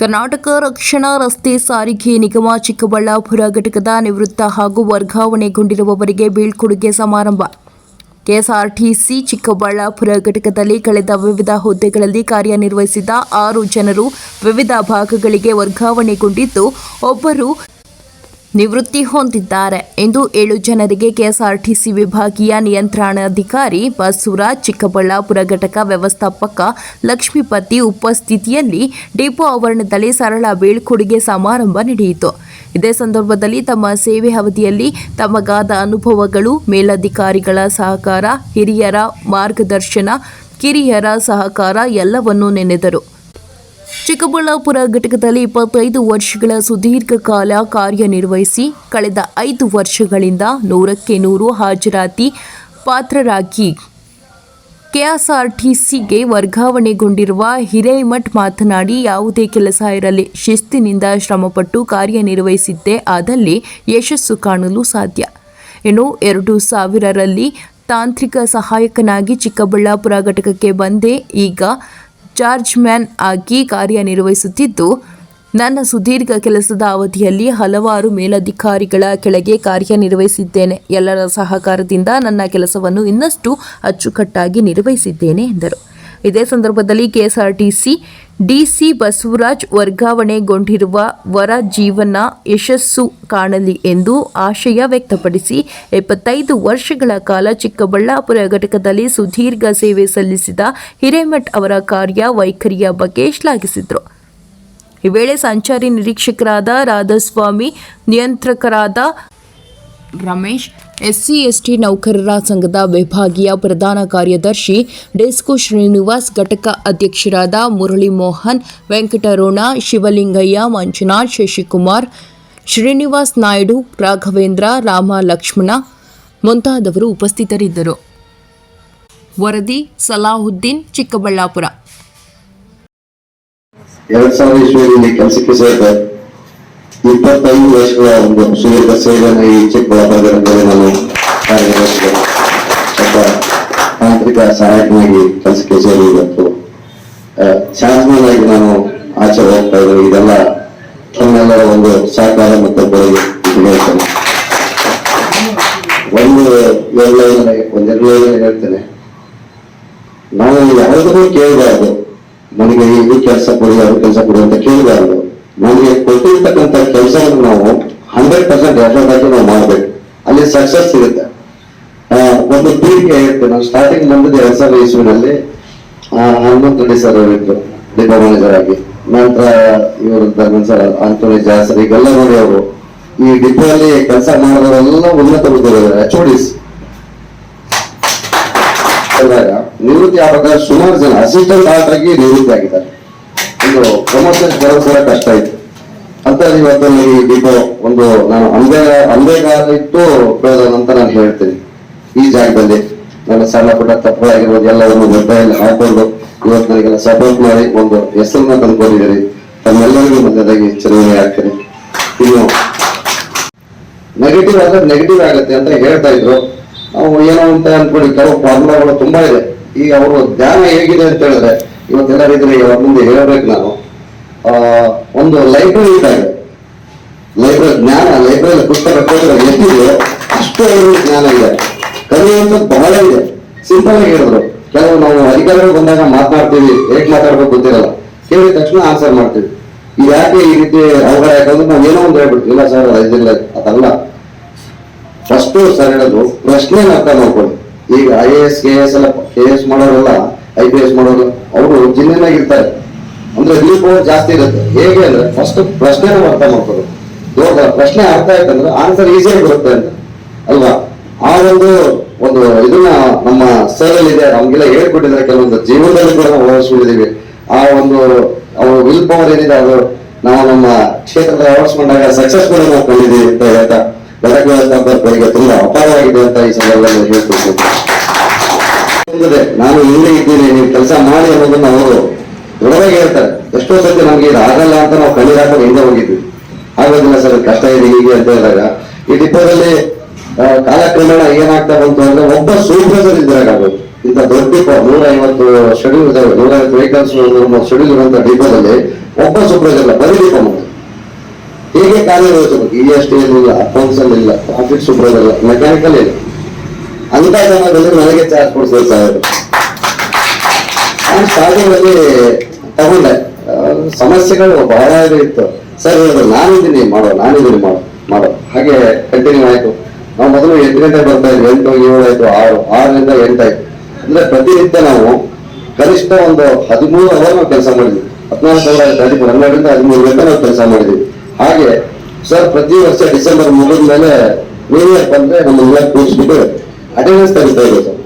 ಕರ್ನಾಟಕ ರಕ್ಷಣಾ ರಸ್ತೆ ಸಾರಿಗೆ ನಿಗಮ ಚಿಕ್ಕಬಳ್ಳಾಪುರ ಘಟಕದ ನಿವೃತ್ತ ಹಾಗೂ ವರ್ಗಾವಣೆಗೊಂಡಿರುವವರಿಗೆ ಬೀಳ್ಕೊಡುಗೆ ಸಮಾರಂಭ. ಕೆಎಸ್ಆರ್ಟಿಸಿ ಚಿಕ್ಕಬಳ್ಳಾಪುರ ಘಟಕದಲ್ಲಿ ಕಳೆದ ವಿವಿಧ ಹುದ್ದೆಗಳಲ್ಲಿ ಕಾರ್ಯನಿರ್ವಹಿಸಿದ 6 ಜನರು ವಿವಿಧ ಭಾಗಗಳಿಗೆ ವರ್ಗಾವಣೆಗೊಂಡಿದ್ದು, ಒಬ್ಬರು ನಿವೃತ್ತಿ ಹೊಂದಿದ್ದಾರೆ. ಇಂದು 7 ಜನರಿಗೆ ಕೆಎಸ್ಆರ್ಟಿಸಿ ವಿಭಾಗೀಯ ನಿಯಂತ್ರಣಾಧಿಕಾರಿ ಬಸವರಾಜ್, ಚಿಕ್ಕಬಳ್ಳಾಪುರ ಘಟಕ ವ್ಯವಸ್ಥಾಪಕ ಲಕ್ಷ್ಮೀಪತಿ ಉಪಸ್ಥಿತಿಯಲ್ಲಿ ಡಿಪೋ ಆವರಣದಲ್ಲಿ ಸರಳ ಬೀಳ್ಕೊಡುಗೆ ಸಮಾರಂಭ ನಡೆಯಿತು. ಇದೇ ಸಂದರ್ಭದಲ್ಲಿ ತಮ್ಮ ಸೇವೆ ಅವಧಿಯಲ್ಲಿ ತಮಗಾದ ಅನುಭವಗಳು, ಮೇಲಧಿಕಾರಿಗಳ ಸಹಕಾರ, ಹಿರಿಯರ ಮಾರ್ಗದರ್ಶನ, ಕಿರಿಯರ ಸಹಕಾರ ಎಲ್ಲವನ್ನೂ ನೆನೆದರು. ಚಿಕ್ಕಬಳ್ಳಾಪುರ ಘಟಕದಲ್ಲಿ 25 ವರ್ಷಗಳ ಸುದೀರ್ಘ ಕಾಲ ಕಾರ್ಯನಿರ್ವಹಿಸಿ ಕಳೆದ 5 ವರ್ಷಗಳಿಂದ 100ಕ್ಕೆ 100 ಹಾಜರಾತಿ ಪಾತ್ರರಾಗಿ ಕೆಎಸ್ಆರ್ಟಿಸಿಗೆ ವರ್ಗಾವಣೆಗೊಂಡಿರುವ ಹಿರೇಮಠ್ ಮಾತನಾಡಿ, ಯಾವುದೇ ಕೆಲಸ ಇರಲಿ ಶಿಸ್ತಿನಿಂದ ಶ್ರಮಪಟ್ಟು ಕಾರ್ಯನಿರ್ವಹಿಸಿದ್ದೇ ಆದಲ್ಲಿ ಯಶಸ್ಸು ಕಾಣಲು ಸಾಧ್ಯ. ಇನ್ನು 2000ರಲ್ಲಿ ತಾಂತ್ರಿಕ ಸಹಾಯಕನಾಗಿ ಚಿಕ್ಕಬಳ್ಳಾಪುರ ಘಟಕಕ್ಕೆ ಬಂದೆ. ಈಗ ಚಾರ್ಜ್ ಮ್ಯಾನ್ ಆಗಿ ಕಾರ್ಯನಿರ್ವಹಿಸುತ್ತಿದ್ದು, ನನ್ನ ಸುದೀರ್ಘ ಕೆಲಸದ ಅವಧಿಯಲ್ಲಿ ಹಲವಾರು ಮೇಲಧಿಕಾರಿಗಳ ಕೆಳಗೆ ಕಾರ್ಯನಿರ್ವಹಿಸಿದ್ದೇನೆ. ಎಲ್ಲರ ಸಹಕಾರದಿಂದ ನನ್ನ ಕೆಲಸವನ್ನು ಇನ್ನಷ್ಟು ಅಚ್ಚುಕಟ್ಟಾಗಿ ನಿರ್ವಹಿಸಿದ್ದೇನೆ ಎಂದರು. ಇದೇ ಸಂದರ್ಭದಲ್ಲಿ ಕೆಎಸ್ಆರ್ಟಿಸಿ ಡಿಸಿ ಬಸವರಾಜ್ ವರ್ಗಾವಣೆಗೊಂಡಿರುವವರ ಜೀವನ ಯಶಸ್ಸು ಕಾಣಲಿ ಎಂದು ಆಶಯ ವ್ಯಕ್ತಪಡಿಸಿ, 75 ವರ್ಷಗಳ ಕಾಲ ಚಿಕ್ಕಬಳ್ಳಾಪುರ ಘಟಕದಲ್ಲಿ ಸುದೀರ್ಘ ಸೇವೆ ಸಲ್ಲಿಸಿದ ಹಿರೇಮಠ್ ಅವರ ಕಾರ್ಯ ವೈಖರಿಯ ಬಗ್ಗೆ ಶ್ಲಾಘಿಸಿದರು. ಈ ವೇಳೆ ಸಂಚಾರಿ ನಿರೀಕ್ಷಕರಾದ ರಾಧಾಸ್ವಾಮಿ, ನಿಯಂತ್ರಕರಾದ ರಮೇಶ್, ಎಸ್ಸಿ/ಎಸ್ಟಿ ನೌಕರರ ಸಂಘದ ವಿಭಾಗೀಯ ಪ್ರಧಾನ ಕಾರ್ಯದರ್ಶಿ ಡೆಸ್ಕೋ ಶ್ರೀನಿವಾಸ್, ಘಟಕ ಅಧ್ಯಕ್ಷರಾದ ಮುರಳಿ ಮೋಹನ್, ವೆಂಕಟರಮಣ, ಶಿವಲಿಂಗಯ್ಯ, ಮಂಜುನಾಥ್, ಶಶಿಕುಮಾರ್, ಶ್ರೀನಿವಾಸ್ ನಾಯ್ಡು, ರಾಘವೇಂದ್ರ, ರಾಮ ಲಕ್ಷ್ಮಣ ಮುಂತಾದವರು ಉಪಸ್ಥಿತರಿದ್ದರು. ವರದಿ ಸಲಾಹುದ್ದೀನ್, ಚಿಕ್ಕಬಳ್ಳಾಪುರ. 2000 ಕೆಲಸಕ್ಕೆ ಸೇರಿದ 25 ವರ್ಷಗಳ ಒಂದು ಸುದೀರ್ಘ ಸೇವೆಯನ್ನು ಈ ಚಿಕ್ಕಬಳ್ಳಾಪುರ ಘಟಕದಲ್ಲಿ ನಾನು ಕಾರ್ಯನಿರ್ವಹಿಸಿದೆ. ಒಬ್ಬ ತಾಂತ್ರಿಕ ಸಹಾಯಕನಾಗಿ ಕೆಲಸಕ್ಕೆ ಸೇರಿ ಇವತ್ತು ಚಾರ್ಜ್ಮನ್ ಆಗಿ ನಾನು ಆಚೆ ಹೋಗ್ತಾ ಇದ್ದೇನೆ. ಇದೆಲ್ಲ ತಮ್ಮೆಲ್ಲರ ಒಂದು ಸಹಕಾರ ಮತ್ತು ಕೊಡುಗೆ ಹೇಳ್ತೇನೆ. ಒಂದೆರಡು ಹೇಳ್ತೇನೆ. ನಾವು ಯಾವುದನ್ನು ಕೇಳಬಾರ್ದು, ನನಗೆ ಇದು ಕೆಲಸ ಕೊಡಿ, ಅದು ಕೆಲಸ ಕೊಡಿ ಅಂತ ಕೇಳಬಾರ್ದು. ನಮಗೆ ಕೊಟ್ಟಿರ್ತಕ್ಕಂಥ ಕೆಲಸವನ್ನು ನಾವು 100% ಎಫರ್ಟ್ ಆಗಿ ನಾವು ಮಾಡ್ಬೇಕು, ಅಲ್ಲಿ ಸಕ್ಸಸ್ ಸಿಗುತ್ತೆ. ಒಂದು ಪೀಳಿಗೆ ಹೇಳ್ತೇನೆ. ನಾನು ಸ್ಟಾರ್ಟಿಂಗ್ ಬಂದಿದ್ದು 2000 ಹನುಮಂತ ರೆಡ್ಡಿ ಸರ್ ಹೇಳಿದ್ರು ಡಿಪೋ ಮ್ಯಾನೇಜರ್ ಆಗಿ. ನಂತರ ಇವರು ಧರ್ಮನ್ ಸರ್, ಆಂಟೋನಿ ಜಾಸರ್, ಈಗೆಲ್ಲ ನೋಡಿ ಅವರು ಈ ಡಿಪೋ ಅಲ್ಲಿ ಕೆಲಸ ಮಾಡೋರೆಲ್ಲ ಉನ್ನತ ಹುದ್ದೆಗಳಿದ್ದಾರೆ, HODs. ನಿವೃತ್ತಿ ಆದಾಗ ಸುಮಾರು ಜನ ಅಸಿಸ್ಟೆಂಟ್ ಡಾಕ್ಟರ್ ಆಗಿ ನಿವೃತ್ತಿ ಆಗಿದ್ದಾರೆ. ಒಂದು ಪ್ರಮೋಷನ್ ಬರೋದು ಕೂಡ ಕಷ್ಟ ಇತ್ತು ಅಂತ ಇವತ್ತು ಈ ಡಿಪೋ ಒಂದು ನಾನು ಅಂಬೆಗಾಲ ಇಟ್ಟು ಬೆಳೆದ ಅಂತ ನಾನು ಹೇಳ್ತೀನಿ. ಈ ಜಾಗದಲ್ಲಿ ನನ್ನ ಸಣ್ಣ ಪುಟ್ಟ ತಪ್ಪುಗಳಾಗಿರ್ಬೋದು ಎಲ್ಲವನ್ನು ಮೊಬೈಲ್ ಹಾಕೊಂಡು ಇವತ್ತು ನನಗೆಲ್ಲ ಸಪೋರ್ಟ್ ಮಾಡಿ ಒಂದು ಹೆಸರನ್ನ ತಂದ್ಕೊಂಡಿದ್ದೀರಿ. ತಮ್ಮೆಲ್ಲರಿಗೂ ಮೊದಲಾಗಿ ಚುನಾವಣೆ ಆಗ್ತೀನಿ. ಇನ್ನು ನೆಗೆಟಿವ್ ಆದ್ರೆ ನೆಗೆಟಿವ್ ಆಗುತ್ತೆ ಅಂತ ಹೇಳ್ತಾ ಇದ್ರು. ನಾವು ಏನೋ ಅಂತ ಅನ್ಕೊಳ್ಳಿ, ಕೆಲವು ಪ್ರಾಬ್ಲಮ್ಗಳು ತುಂಬಾ ಇದೆ. ಈಗ ಅವರು ಧ್ಯಾನ ಹೇಗಿದೆ ಅಂತ ಹೇಳಿದ್ರೆ ಇವತ್ತೆಲ್ಲ ಇದ್ರೆ ಅವ್ರ ಮುಂದೆ ಹೇಳಬೇಕು ನಾನು. ಒಂದು ಲೈಬ್ರರಿ ಇದ್ದಾಗ ಲೈಬ್ರರಿ ಜ್ಞಾನ, ಲೈಬ್ರರಿ ಪುಸ್ತಕ ಎಷ್ಟಿದೆ ಅಷ್ಟು ಜ್ಞಾನ ಇದೆ, ಕಲಿಯುವಂಥದ್ದು ಬಹಳ ಇದೆ. ಸಿಂಪಲ್ ಆಗಿ ಹೇಳಿದ್ರು. ಕೆಲವು ನಾವು ಅಧಿಕಾರಿಗಳು ಬಂದಾಗ ಮಾತನಾಡ್ತೀವಿ, ಹೇಗೆ ಮಾತಾಡ್ಬೇಕು ಗೊತ್ತಿರಲ್ಲ, ಕೇಳಿದ ತಕ್ಷಣ ಆನ್ಸರ್ ಮಾಡ್ತೀವಿ. ಈ ಯಾಕೆ ಈ ರೀತಿ ಅವಘಡ ಯಾಕಂದ್ರೆ ನಾವು ಏನೋ ಒಂದು ಹೇಳ್ಬಿಡ್ತೀವಿ, ಇಲ್ಲ ಸರ್ ಇದಿಲ್ಲ ಅದಲ್ಲ. ಫಸ್ಟ್ ಸರ್ ಹೇಳೋದು ಪ್ರಶ್ನೆ ಅರ್ಥ ಮಾಡ್ಕೊಳ್ಳಿ. ಈಗ IAS KS ಎಲ್ಲ KS ಮಾಡೋರೆಲ್ಲ IPS ಮಾಡೋರು ಅವರು ಜಿಲ್ಲೆನಾಗಿರ್ತಾರೆ, ಅಂದ್ರೆ ವ್ಯೂ ಪವರ್ ಜಾಸ್ತಿ ಇರುತ್ತೆ. ಹೇಗೆ ಅಂದ್ರೆ ಫಸ್ಟ್ ಪ್ರಶ್ನೆ ಅರ್ಥ ಮಾಡ್ಕೊಳ್ಳೋದು. ಪ್ರಶ್ನೆ ಅರ್ಥ ಆಯ್ತಂದ್ರೆ ಆನ್ಸರ್ ಈಸಿಯಾಗಿ ಬರುತ್ತೆ ಅಂತ ಅಲ್ವಾ. ಆ ಒಂದು ಇದನ್ನ ನಮ್ಮ ಸರ್ ಅಲ್ಲಿ ಇದೆ, ನಮ್ಗೆಲ್ಲ ಹೇಳ್ಕೊಟ್ಟಿದ್ದಾರೆ. ಕೆಲವೊಂದು ಜೀವನದಲ್ಲಿ ಕೂಡ ನಾವು ಅಳವಡಿಸ್ಕೊಂಡಿದ್ದೀವಿ. ಆ ಒಂದು ಅವ್ರ ವಿಲ್ ಪವರ್ ಏನಿದೆ ಅದು ನಾವು ನಮ್ಮ ಕ್ಷೇತ್ರದ ಅಳವಡಿಸ್ಕೊಂಡಾಗ ಸಕ್ಸಸ್ ಕೂಡ ನಾವು ಕಂಡಿದ್ದೀವಿ ಅಂತ ಹೇಳ್ತಾ ಘಟಕ ವ್ಯವಸ್ಥಾಪಕರಿಗೆ ತುಂಬಾ ಅಪಾರವಾಗಿದೆ ಅಂತ ಈ ಸಂದರ್ಭದಲ್ಲಿ ಹೇಳ್ತಿದ್ದೀನಿ. ನಾನು ಇಲ್ಲೇ ಇದ್ದೀನಿ, ನೀವು ಕೆಲಸ ಮಾಡಿ ಅನ್ನೋದನ್ನ ಅವರು ದೃಢವಾಗಿ ಹೇಳ್ತಾರೆ. ಎಷ್ಟೋ ಸತಿ ನಮ್ಗೆ ಇದು ಆಗಲ್ಲ ಅಂತ ನಾವು ಕಣ್ಣೀರ್ ಹಾಕೊಂಡು ಹಿಂದೆ ಹೋಗಿದ್ವಿ. ಆಗೋದಿಲ್ಲ ಸರ್, ಕಷ್ಟ ಇದೆ ಹೀಗೆ ಅಂತ ಹೇಳಿದಾಗ ಈ ಡಿಪೋದಲ್ಲಿ ಕಾಲಕ್ರಮೇಣ ಏನಾಗ್ತಾ ಬಂತು ಅಂದ್ರೆ ಒಬ್ಬ ಸೂಪರ್ವೈಸರ್ ಇದ್ದಾಗಬಹುದು. ಇಂಥ ದೊಡ್ಡ ಡಿಪೋ 150 ಶೆಡ್ಯೂಲ್ ಇದಾವೆ, 150 ವೆಹಿಕಲ್ಸ್ ಶೆಡ್ಯೂಲ್ ಇರುವಂತ ಡಿಪೋದಲ್ಲಿ ಒಬ್ಬ ಸೂಪರ್ವೈಸರ್ ಬರೀಲಿಕ್ಕೆ ಮಾಡಿ ಹೇಗೆ ಕಾರ್ಯನಿರ್ವಹಿಸಬೇಕು. EST ಏನಿಲ್ಲ, ಅಕೌಂಟ್ಸ್ ಅಲ್ಲಿ ಇಲ್ಲ, ಟ್ರಾಫಿಕ್ ಸೂಪರ್ವೈಸರ್ ಇಲ್ಲ, ಮೆಕ್ಯಾನಿಕಲ್ ಇಲ್ಲ, ಅಂತ ಸಮಯದಲ್ಲಿ ನನಗೆ ಚಾರ್ಜ್ ಕೊಡಿಸ್ಬೇಕು ಸರ್. ನಾನು ಸ್ಟಾರ್ಟಿಂಗ್ ಅಲ್ಲಿ ತಗೊಂಡೆ, ಸಮಸ್ಯೆಗಳು ಬಹಳ ಇತ್ತು. ಸರ್ ಹೇಳಿದ್ರು ನಾನಿದ್ದೀನಿ ಮಾಡೋ ಹಾಗೆ ಕಂಟಿನ್ಯೂ ಆಯ್ತು. ನಾವು ಮೊದಲು 8 ಗಂಟೆ ಬರ್ತಾ ಇದ್ವಿ, 8, 7 ಆಯ್ತು, 6, 6ರಿಂದ 8 ಆಯ್ತು. ಅಂದ್ರೆ ಪ್ರತಿನಿತ್ಯ ನಾವು ಕನಿಷ್ಠ ಒಂದು 13 ಅವರ್ ನಾವು ಕೆಲಸ ಮಾಡಿದ್ವಿ. 14,12ರಿಂದ 13 ಗಂಟೆ ನಾವು ಕೆಲಸ ಮಾಡಿದ್ವಿ. ಹಾಗೆ ಸರ್ ಪ್ರತಿ ವರ್ಷ ಡಿಸೆಂಬರ್ ಮುಗಿದ ಮೇಲೆ ನ್ಯೂ ಇಯರ್ ಬಂದ್ರೆ ನಮ್ಮನ್ನೆಲ್ಲ ಕೂರಿಸ್ಬಿಟ್ಟು ಅಟೆಂಡೆನ್ಸ್ ತೆಗಿತಾ ಇದ್ರು ಸರ್.